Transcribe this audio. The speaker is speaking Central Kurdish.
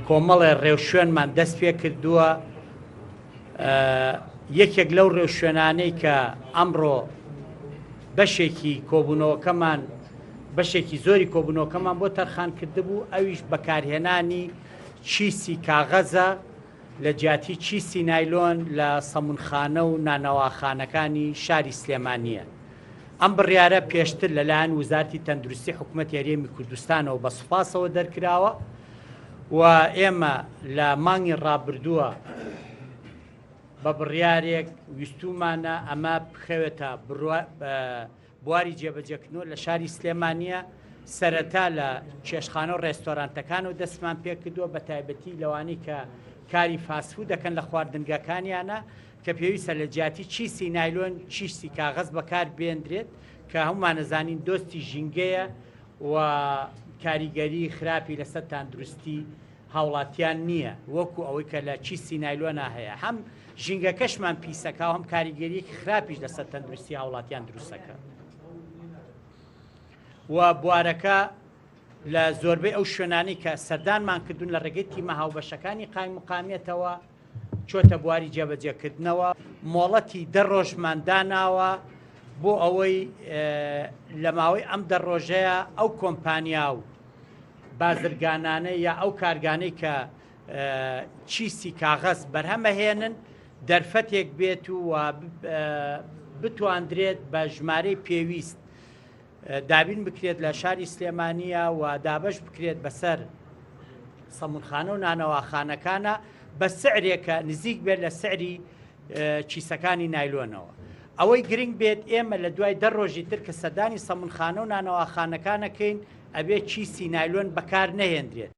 کۆمەڵێ ڕێوشوێنمان دەست پێ کردووە. یەکێک لەو ڕێوشوێنانەی کە ئەمڕۆ بەشێکی کۆبوونەوەکەمان بەشێکی زۆری کۆبوونەوەکەمان بۆ تەرخان کردبوو، ئەویش بەکارهێنانی چیسی کاغەزە لە جیاتی چیسی نایلۆن لە سەمونخانە و نانەواخانەکانی شاری سلێمانیە. ئەم بڕیارە پێشتر لەلایەن وزارتی تەندروستی حکوومەتی هەرێمی کوردستانەوە بە سوپاسەوە دەرکراوە و ئێمە لە مانگی ڕابردووە بە بڕیارێک ویستومانە ئەمە بخەوێتە بواری جێبەجێکردنەوە لە شاری سلێمانیە. سەرەتا لە چێشخانە و ڕێستۆرانتەکان و دەستمان پێ کردووە بە تایبەتی لەوانەی کە کاری فاسفود دەکەن لە خواردنگەکانیانە کە پێویستە لە جیاتی چیسی نایلۆن چیسی کاغەز بەکار بێندرێت کە هەمومان نەزانین دۆستی ژینگەیە و کاریگەری خراپی لەسەر تەندروستی هاوڵاتیان نییە، وەکو ئەوەی کە لە چیسی نایلۆنا هەیە. هەم ژینگەکەشمان پیسەکە و هەم کاریگەریەکی خراپیش لەسەر تەندروستی هاوڵاتیان دروستەکە. و بوارەکە لە زۆربەی ئەو شوێنانی کە سەردانمان کردوون لە ڕێگەی تیمە هاوبەشەکانی قایم مقامێتەوە چۆتە بواری جێبەجێکردنەوە. مۆڵەتی 10 ڕۆژمان داناوە بۆ ئەوەی لە ماوەی ئەم 10 ڕۆژەیە ئەو کۆمپانیا و بازرگانانە یا ئەو کارگانەی کە چیسی کاغەز بەرهەمەهێنن دەرفەتێک بێت و بتواندرێت بە ژمارەی پێویست دابین بکرێت لە شاری سلێمانیە و دابش بکرێت بەسەر سەمونخانە و نانەواخانەکانە بە سعرێکە نزیک بێت لە سعری چیسەکانی نایلۆنەوە. ئەوەی گرنگ بێت ئێمە لە دوای 10 ڕۆژی تر کە سەردانی سەمونخانە و نانەواخانەکانەکەین ئەبێ چیسی نایلۆن بەکار نەهێنرێت.